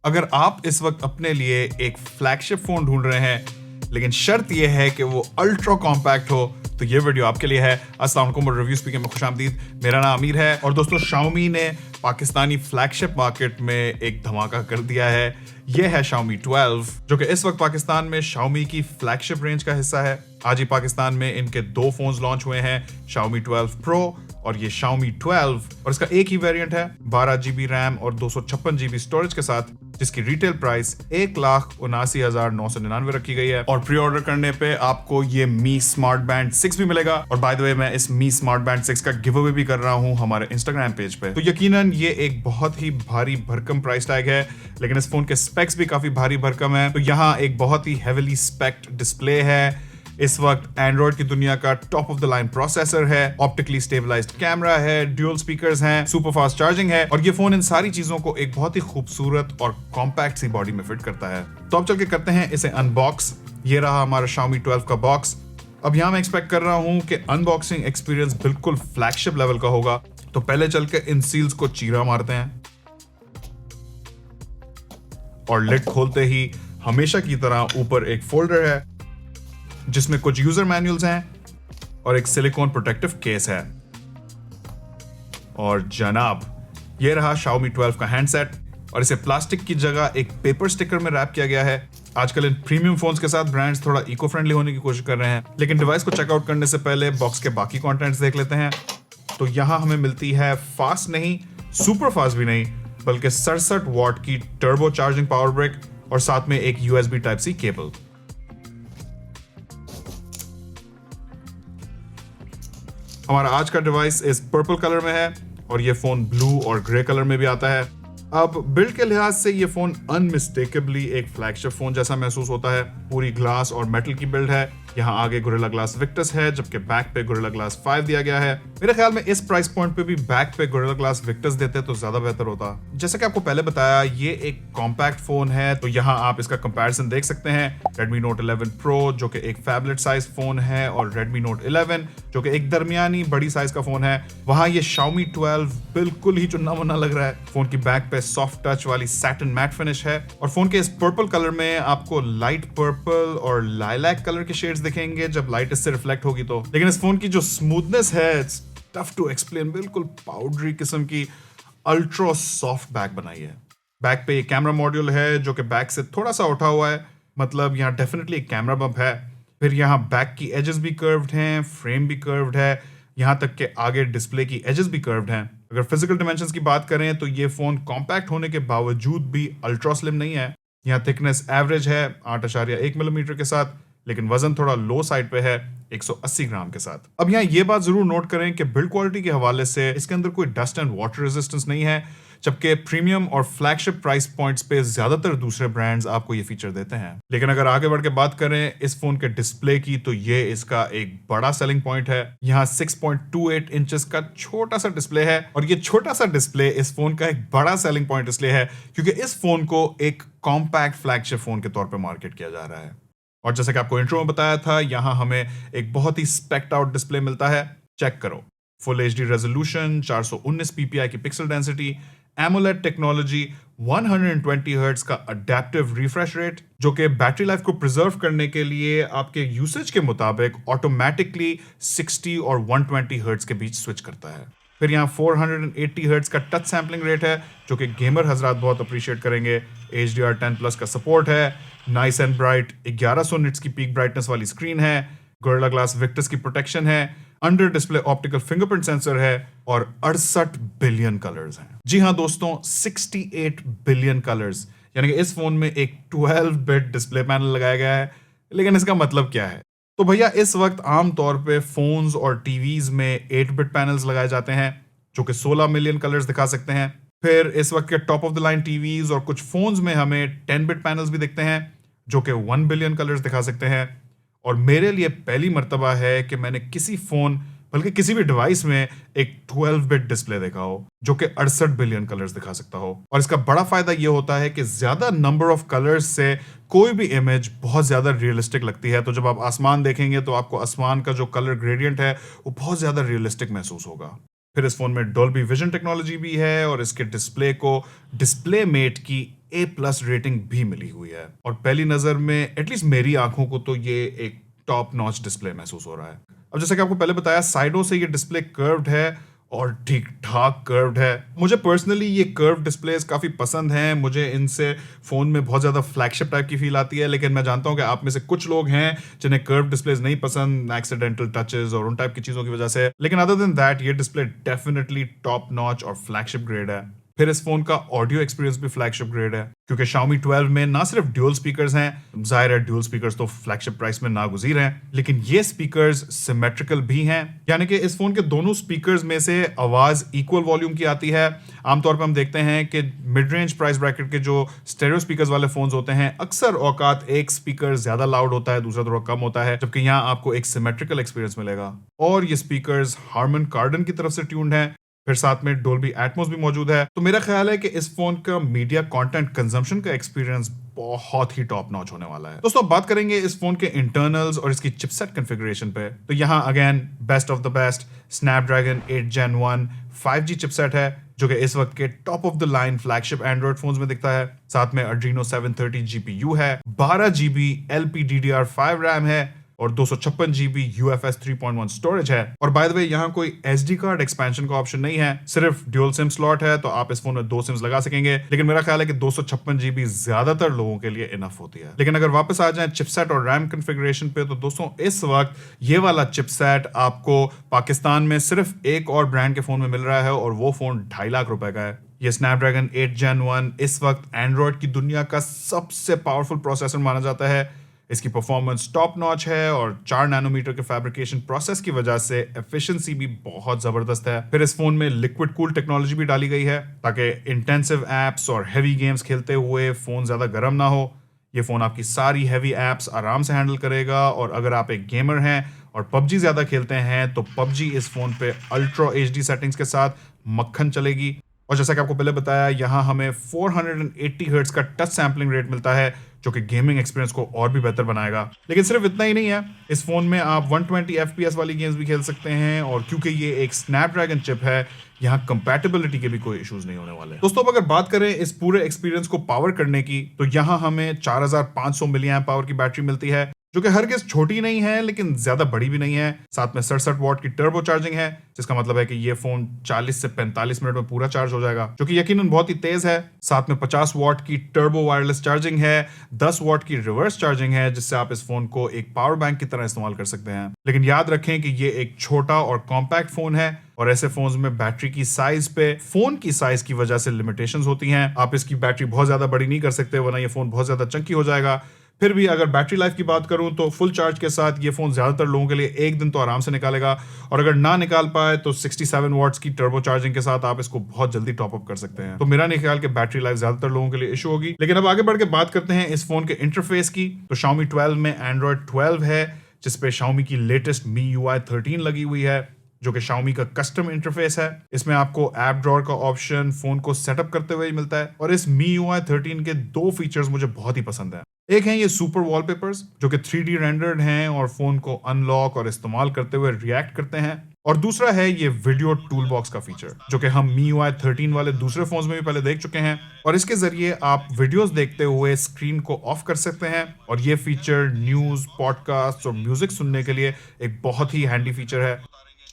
अगर आप इस वक्त अपने लिए एक फ्लैगशिप फोन ढूंढ रहे हैं लेकिन शर्त यह है कि वो अल्ट्रा कॉम्पैक्ट हो तो ये वीडियो आपके लिए है। अस्सलाम वालेकुम और रिव्यू स्पीकर में खुशामदीद। मेरा नाम आमिर है और दोस्तों Xiaomi ने पाकिस्तानी फ्लैगशिप मार्केट में एक धमाका कर दिया है। ये है Xiaomi 12 जो कि इस वक्त पाकिस्तान में Xiaomi की फ्लैगशिप रेंज का हिस्सा है। आज ही पाकिस्तान में इनके 2 फोन्स लॉन्च हुए हैं, Xiaomi 12 Pro और ये Xiaomi 12, और इसका एक ही वेरिएंट है 12GB रैम और 256GB स्टोरेज के साथ, जिसकी रिटेल प्राइस 1,79,999 रखी गई है। और प्री ऑर्डर करने पे आपको ये Mi स्मार्ट बैंड 6 भी मिलेगा। और बाय द वे मैं इस Mi स्मार्ट बैंड 6 का गिव अवे भी कर रहा हूँ हमारे इंस्टाग्राम पेज पे। तो यकीनन ये एक बहुत ही भारी भरकम प्राइस टैग है, लेकिन इस फोन के स्पेक्स भी काफी भारी भरकम है। तो यहाँ एक बहुत ही हेविली स्पेक्ड डिस्प्ले है। इस वक्त एंड्रॉइड की दुनिया का top of the line processor है, ऑप्टिकली स्टेबलाइज्ड कैमरा है, ड्यूल स्पीकर्स हैं, सुपर फास्ट चार्जिंग है, और ये फोन इन सारी चीजों को एक बहुत ही खूबसूरत और कॉम्पैक्ट सी बॉडी में फिट करता है। तो अब चल के करते हैं इसे अनबॉक्स। ये रहा हमारा Xiaomi 12 का बॉक्स। अब यहाँ मैं एक्सपेक्ट कर रहा हूँ कि अनबॉक्सिंग एक्सपीरियंस बिल्कुल फ्लैगशिप लेवल का होगा। तो पहले चल के इन सील्स को चीरा मारते हैं और लिड खोलते ही हमेशा की तरह ऊपर एक फोल्डर है जिसमें कुछ यूजर मैनुअल्स हैं और एक सिलिकॉन प्रोटेक्टिव केस है। और जनाब ये रहा Xiaomi 12 का हैंडसेट, और इसे प्लास्टिक की जगह एक पेपर स्टिकर में रैप किया गया है। आजकल इन प्रीमियम फोन्स के साथ ब्रांड्स थोड़ा इको फ्रेंडली होने की कोशिश कर रहे हैं, लेकिन डिवाइस को चेकआउट करने से पहले बॉक्स के बाकी कंटेंट्स देख लेते हैं। तो यहाँ हमें मिलती है फास्ट नहीं, सुपर फास्ट भी नहीं, बल्कि 67 वॉट की टर्बो चार्जिंग पावर ब्रिक और साथ में एक USB Type-C केबल। हमारा आज का डिवाइस इस पर्पल कलर में है और ये फोन ब्लू और ग्रे कलर में भी आता है। अब बिल्ड के लिहाज से ये फोन अनमिस्टेकेबली एक फ्लैगशिप फोन जैसा महसूस होता है। पूरी ग्लास और मेटल की बिल्ड है। यहाँ आगे गोरिल्ला ग्लास विक्टस है, जबकि बैक पे गोरिल्ला ग्लास 5 दिया गया है। मेरे ख्याल में इस प्राइस पॉइंट पे भी बैक पे गोरिल्ला ग्लास विक्टस देते तो ज्यादा बेहतर होता। जैसा कि आपको पहले बताया, ये एक कॉम्पैक्ट फोन है, तो यहाँ आप इसका कंपैरिजन देख सकते हैं Redmi Note 11 Pro जो कि एक फैबलेट साइज फोन है और Redmi Note 11 जो कि एक दरमियानी बड़ी साइज का फोन है। वहां ये Xiaomi 12 बिल्कुल ही चुन्ना मुन्ना लग रहा है। फोन की बैक पे सॉफ्ट टच वाली सैटिन मैट फिनिश है और फोन के इस पर्पल कलर में आपको लाइट पर्पल और लाइलैक कलर के शेड्स दिखेंगे जब लाइट इससे रिफ्लेक्ट होगी तो। लेकिन इस फोन की जो स्मूथनेस है, इट्स टफ टू एक्सप्लेन। बिल्कुल पाउडरी किस्म की अल्ट्रा सॉफ्ट बैक बनाई है। बैक पे ये कैमरा मॉड्यूल है जो कि बैक से थोड़ा सा उठा हुआ है, मतलब यहाँ डेफिनेटली एक कैमरा बम्प है। फिर यहाँ बैक की एजेस भी कर्व्ड हैं, फ्रेम भी कर्व्ड है, यहाँ तक के आगे डिस्प्ले की एजेस भी कर्व्ड हैं। अगर फिजिकल डिमेंशंस की बात करें तो ये फोन कॉम्पैक्ट होने के बावजूद भी अल्ट्रा स्लिम नहीं है। यहाँ थिकनेस एवरेज है 8.1 मिलीमीटर के साथ, लेकिन वजन थोड़ा लो साइड पे है 180 ग्राम के साथ। अब यहाँ ये बात जरूर नोट करें कि बिल्ड क्वालिटी के हवाले से इसके अंदर कोई डस्ट एंड वाटर रेजिस्टेंस नहीं है, जबकि प्रीमियम और फ्लैगशिप प्राइस पॉइंट्स पे ज्यादातर दूसरे ब्रांड्स आपको ये फीचर देते हैं। लेकिन अगर आगे बढ़ के बात करें इस फोन के डिस्प्ले की, तो ये इसका एक बड़ा सेलिंग पॉइंट है। यहाँ 6.28 इंचेस का छोटा सा डिस्प्ले है, और ये छोटा सा डिस्प्ले इस फोन का एक बड़ा सेलिंग पॉइंट इसलिए है क्योंकि इस फोन को एक कॉम्पैक्ट फ्लैगशिप फोन के तौर पर मार्केट किया जा रहा है। और जैसे कि आपको इंट्रो में बताया था, यहाँ हमें एक बहुत ही स्पेक्ड आउट डिस्प्ले मिलता है। चेक करो, फुल HD रेजोल्यूशन, 419 ppi की pixel density, AMOLED technology, 120 hertz का अडेप्टिव रिफ्रेश रेट जो कि बैटरी लाइफ को प्रिजर्व करने के लिए आपके यूसेज के मुताबिक ऑटोमेटिकली 60 और 120 हर्ट्ज के बीच स्विच करता है। फिर यहाँ 480 हर्ट्ज का टच सैम्पलिंग रेट है जो कि गेमर हजरात बहुत अप्रिशिएट करेंगे। HDR10+ का सपोर्ट है। नाइस एंड ब्राइट 1100 निट्स की पीक ब्राइटनेस वाली स्क्रीन है। गोरिल्ला ग्लास विक्टस की प्रोटेक्शन है। Under display optical fingerprint sensor है और 68 बिलियन कलर्स हैं। जी हाँ दोस्तों, 68 बिलियन कलर्स, यानी कि इस फोन में एक 12 बिट डिस्प्ले पैनल लगाया गया है। लेकिन इसका मतलब क्या है? तो भैया इस वक्त आमतौर पे फोन्स और टीवीज में 8 बिट पैनल्स लगाए जाते हैं जो कि 16 मिलियन कलर्स दिखा सकते हैं। फिर इस वक्त के top of the line TVs और कुछ फोन्स में हमें 10 बिट पैनल्स भी दिखते हैं जो कि 1 बिलियन कलर्स दिखा सकते हैं। और मेरे लिए पहली मर्तबा है कि मैंने किसी फोन बल्कि किसी भी डिवाइस में एक 12 बिट डिस्प्ले देखा हो जो कि 68 बिलियन कलर्स दिखा सकता हो। और इसका बड़ा फायदा यह होता है कि ज्यादा नंबर ऑफ कलर्स से कोई भी इमेज बहुत ज्यादा रियलिस्टिक लगती है। तो जब आप आसमान देखेंगे तो आपको आसमान का जो कलर ग्रेडियंट है वो बहुत ज्यादा रियलिस्टिक महसूस होगा। फिर इस फोन में डॉल्बी विजन टेक्नोलॉजी भी है और इसके डिस्प्ले को डिस्प्ले मेट की A+ रेटिंग भी मिली हुई है और पहली नजर में एटलीस्ट मेरी आंखों को तो ये एक टॉप नॉच डिस्प्ले महसूस हो रहा है। अब जैसा कि आपको पहले बताया, साइडों से ये डिस्प्ले कर्व्ड है और ठीक ठाक कर्व्ड है। मुझे पर्सनली ये कर्व डिस्प्लेस काफ़ी पसंद हैं। मुझे इनसे फ़ोन में बहुत ज़्यादा फ्लैगशिप टाइप की फील आती है, लेकिन मैं जानता हूं कि आप में से कुछ लोग हैं जिन्हें कर्व डिस्प्लेस नहीं पसंद, एक्सीडेंटल टचेस और उन टाइप की चीज़ों की वजह से। लेकिन अदर देन दैट ये डिस्प्ले डेफिनेटली टॉप नॉच और फ्लैगशिप ग्रेड है। फिर इस फोन का ऑडियो एक्सपीरियंस भी फ्लैगशिप ग्रेड है, क्योंकि Xiaomi 12 में ना सिर्फ ड्यूल स्पीकर्स हैं, जाहिर है ड्यूल स्पीकर्स तो फ्लैगशिप प्राइस में नागुज़ीर हैं, लेकिन ये स्पीकर्स सिमेट्रिकल भी हैं, यानी कि इस फोन के दोनों स्पीकर्स में से आवाज़ इक्वल वॉल्यूम की आती है। आमतौर पर हम देखते हैं कि मिड रेंज प्राइस ब्रैकेट के जो स्टेरियो स्पीकर्स वाले फोन्स होते हैं, अक्सर औकात एक स्पीकर ज्यादा लाउड होता है, दूसरा थोड़ा कम होता है, जबकि यहाँ आपको एक सिमेट्रिकल एक्सपीरियंस मिलेगा। और ये स्पीकर्स हार्मन कार्डन की तरफ से ट्यून्ड हैं, फिर साथ में डोल्बी एटमॉस भी मौजूद है। तो मेरा ख्याल है कि इस फोन का मीडिया कंटेंट कंजम्पशन का एक्सपीरियंस बहुत ही टॉप नॉच होने वाला है। दोस्तों, अब बात करेंगे इस फोन के इंटरनल्स और इसकी चिपसेट कॉन्फ़िगरेशन पे। तो यहाँ again best of the best Snapdragon 8 Gen 1 5G chipset है, जो कि इस वक्त के top of the line flagship Android phones में दिखता है। साथ में Adreno 730 GPU है, 12 GB LPDDR5 रैम है और 256 GB UFS 3.1 स्टोरेज है। और बाय द वे, यहाँ कोई SD कार्ड एक्सपेंशन का ऑप्शन नहीं है, सिर्फ ड्यूल सिम स्लॉट है, तो आप इस फोन में 2 सिम्स लगा सकेंगे। लेकिन मेरा ख्याल है कि 256 GB ज्यादातर लोगों के लिए इनफ होती है। लेकिन अगर वापस आ जाए चिपसेट और रैम कॉन्फ़िगरेशन पे, तो दोस्तों इस वक्त ये वाला चिपसेट आपको पाकिस्तान में सिर्फ एक और ब्रांड के फोन में मिल रहा है और वो फोन 2.5 लाख रुपए का है। ये स्नैपड्रैगन 8 Gen 1 इस वक्त एंड्रॉइड की दुनिया का सबसे पावरफुल प्रोसेसर माना जाता है। इसकी परफॉर्मेंस टॉप नॉच है और 4 नैनोमीटर के फैब्रिकेशन प्रोसेस की वजह से एफिशिएंसी भी बहुत जबरदस्त है। फिर इस फोन में लिक्विड कूल टेक्नोलॉजी भी डाली गई है, ताकि इंटेंसिव एप्स और हैवी गेम्स खेलते हुए फोन ज्यादा गर्म ना हो। ये फोन आपकी सारी हैवी एप्स आराम से हैंडल करेगा और अगर आप एक गेमर हैं और PUBG ज्यादा खेलते हैं, तो PUBG इस फोन पे अल्ट्रा HD सेटिंग्स के साथ मक्खन चलेगी। और जैसा कि आपको पहले बताया, यहाँ हमें 480 हर्ट्ज का टच सैम्पलिंग रेट मिलता है, जो कि गेमिंग एक्सपीरियंस को और भी बेहतर बनाएगा। लेकिन सिर्फ इतना ही नहीं है, इस फोन में आप 120 FPS वाली गेम्स भी खेल सकते हैं और क्योंकि ये एक स्नैपड्रैगन चिप है, यहाँ कंपैटिबिलिटी के भी कोई इश्यूज नहीं होने वाले। दोस्तों, अब अगर बात करें इस पूरे एक्सपीरियंस को पावर करने की, तो यहाँ हमें 4500 मिली एम्प पावर की बैटरी मिलती है, जो कि हरगिज छोटी नहीं है लेकिन ज्यादा बड़ी भी नहीं है। साथ में 67 वॉट की टर्बो चार्जिंग है, जिसका मतलब है कि ये फोन 40 से 45 मिनट में पूरा चार्ज हो जाएगा, जो कि यकीनन बहुत ही तेज है। साथ में 50 वॉट की टर्बो वायरलेस चार्जिंग है, 10 वॉट की रिवर्स चार्जिंग है, जिससे आप इस फोन को एक पावर बैंक की तरह इस्तेमाल कर सकते हैं। लेकिन याद रखें कि ये एक छोटा और कॉम्पैक्ट फोन है और ऐसे फोन्स में बैटरी की साइज पे फोन की साइज की वजह से लिमिटेशंस होती हैं। आप इसकी बैटरी बहुत ज्यादा बड़ी नहीं कर सकते, वरना ये फोन बहुत ज्यादा चंकी हो जाएगा। फिर भी अगर बैटरी लाइफ की बात करूं, तो फुल चार्ज के साथ ये फोन ज्यादातर लोगों के लिए एक दिन तो आराम से निकालेगा, और अगर ना निकाल पाए तो 67 वॉट्स की टर्बो चार्जिंग के साथ आप इसको बहुत जल्दी टॉप अप कर सकते हैं। तो मेरा नहीं ख्याल कि बैटरी लाइफ ज्यादातर लोगों के लिए इशू होगी। लेकिन अब आगे बढ़ के बात करते हैं इस फोन के इंटरफेस की। तो Xiaomi 12 में Android 12 है, जिसपे Xiaomi की लेटेस्ट MIUI 13 लगी हुई है, जो कि Xiaomi का कस्टम इंटरफेस है। इसमें आपको ऐप ड्रॉअर का ऑप्शन फोन को सेटअप करते हुए ही मिलता है। और इस MIUI 13 के 2 फीचर्स मुझे बहुत ही पसंद है। एक है ये सुपर वॉलपेपर्स, जो कि 3D रेंडर्ड हैं और फोन को अनलॉक और इस्तेमाल करते हुए रिएक्ट करते हैं। और दूसरा है ये वीडियो टूल बॉक्स का फीचर, जो कि हम MIUI 13 वाले दूसरे फोन्स में भी पहले देख चुके हैं, और इसके जरिए आप वीडियोस देखते हुए स्क्रीन को ऑफ कर सकते हैं। और ये फीचर न्यूज, पॉडकास्ट और म्यूजिक सुनने के लिए एक बहुत ही हैंडी फीचर है।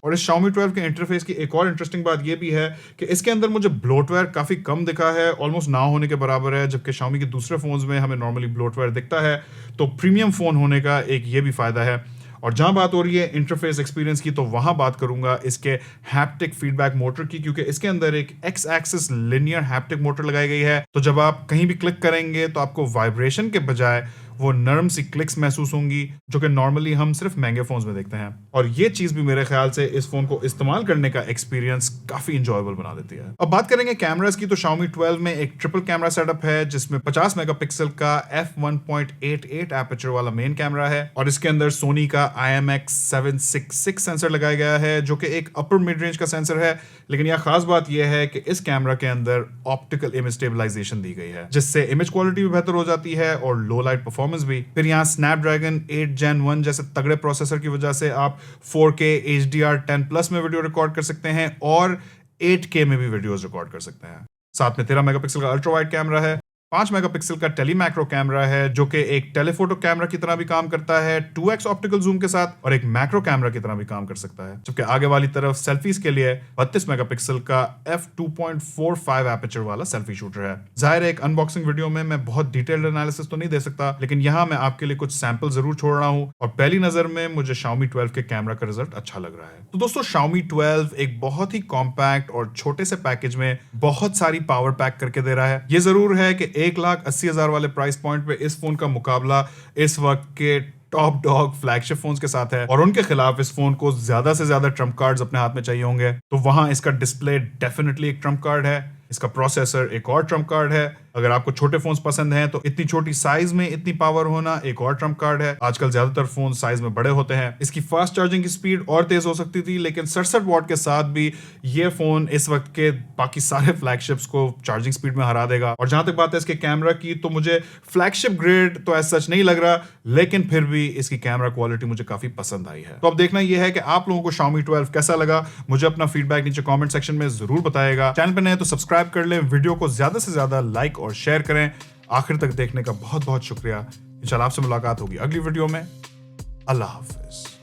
और इस Xiaomi 12 के इंटरफेस की एक और इंटरेस्टिंग बात यह भी है कि इसके अंदर मुझे ब्लोटवेयर काफ़ी कम दिखा है, ऑलमोस्ट ना होने के बराबर है, जबकि Xiaomi के दूसरे फोन्स में हमें नॉर्मली ब्लोटवेयर दिखता है। तो प्रीमियम फ़ोन होने का एक ये भी फ़ायदा है। और जहां बात हो रही है इंटरफेस एक्सपीरियंस की, तो वहां बात करूंगा इसके हैप्टिक फीडबैक मोटर की, क्योंकि इसके अंदर एक X axis linear haptic motor लगाई गई है। तो जब आप कहीं भी क्लिक करेंगे तो आपको वाइब्रेशन के बजाय वो नरम सी क्लिक्स महसूस होंगी, जो कि नॉर्मली हम सिर्फ महंगे फोन्स में देखते हैं। और ये चीज भी मेरे ख्याल से इस फोन को इस्तेमाल करने का एक्सपीरियंस काफी इंजॉयबल बना देती है। अब बात करेंगे कैमरास की, तो Xiaomi 12 में एक ट्रिपल कैमरा सेटअप है, जिसमें 50 मेगापिक्सल का f1.88 एपर्चर वाला मेन कैमरा है, और इसके अंदर सोनी का IMX766 सेंसर लगाया गया है, जो कि एक अपर मिड रेंज का सेंसर है। लेकिन यह खास बात यह है कि इस कैमरा के अंदर ऑप्टिकल इमेज स्टेबलाइजेशन दी गई है, जिससे इमेज क्वालिटी भी बेहतर हो जाती है और लो लाइट परफॉर्मेंस भी। फिर यहाँ स्नैपड्रैगन 8 Gen 1 जैसे तगड़े प्रोसेसर की वजह से आप 4K HDR10+ में वीडियो रिकॉर्ड कर सकते हैं और 8K में भी वीडियोस रिकॉर्ड कर सकते हैं। साथ में 13 मेगापिक्सल का अल्ट्रा वाइड कैमरा है, 5 मेगापिक्सल का टेली मैक्रो कैमरा है जो कि एक टेलीफोटो कैमरा की तरह भी काम करता है 2x ऑप्टिकल जूम के साथ और एक मैक्रो कैमरा की तरह भी काम कर सकता है। जबकि आगे वाली तरफ सेल्फीज के लिए 32 मेगापिक्सल का f2.45 एपर्चर वाला सेल्फी शूटर है। जाहिर है एक अनबॉक्सिंग वीडियो में मैं बहुत डिटेल्ड एनालिसिस तो नहीं दे सकता, लेकिन यहाँ मैं आपके लिए कुछ सैंपल जरूर छोड़ रहा हूँ और पहली नजर में मुझे Xiaomi 12 के कैमरा का रिजल्ट अच्छा लग रहा है। तो दोस्तों Xiaomi 12 एक बहुत ही कॉम्पैक्ट और छोटे से पैकेज में बहुत सारी पावर पैक करके दे रहा है। ये जरूर है कि 1,80,000 वाले प्राइस पॉइंट पे इस फोन का मुकाबला इस वक्त के टॉप डॉग फ्लैगशिप फोन्स के साथ है और उनके खिलाफ इस फोन को ज्यादा से ज्यादा ट्रम्प कार्ड्स अपने हाथ में चाहिए होंगे। तो वहां इसका डिस्प्ले डेफिनेटली एक ट्रम्प कार्ड है, इसका प्रोसेसर एक और ट्रम्प कार्ड है। अगर आपको छोटे फोन्स पसंद हैं तो इतनी छोटी साइज में इतनी पावर होना एक और ट्रम्प कार्ड है। आजकल ज्यादातर फोन साइज में बड़े होते हैं। इसकी फास्ट चार्जिंग की स्पीड और तेज हो सकती थी, लेकिन 67 वॉट के साथ भी ये फोन इस वक्त के बाकी सारे फ्लैगशिप्स को चार्जिंग स्पीड में हरा देगा। और जहां तक बात है इसके कैमरा की, तो मुझे फ्लैगशिप ग्रेड तो ऐसा सच नहीं लग रहा, लेकिन फिर भी इसकी कैमरा क्वालिटी मुझे काफी पसंद आई है। तो अब देखना यह है कि आप लोगों को Xiaomi 12 कैसा लगा। मुझे अपना फीडबैक नीचे कमेंट सेक्शन में जरूर बताएगा। चैनल पे नए तो सब्सक्राइब कर लें, वीडियो को ज्यादा से ज्यादा लाइक और शेयर करें। आखिर तक देखने का बहुत बहुत शुक्रिया। इंशाल्लाह आपसे मुलाकात होगी अगली वीडियो में। अल्लाह हाफिज।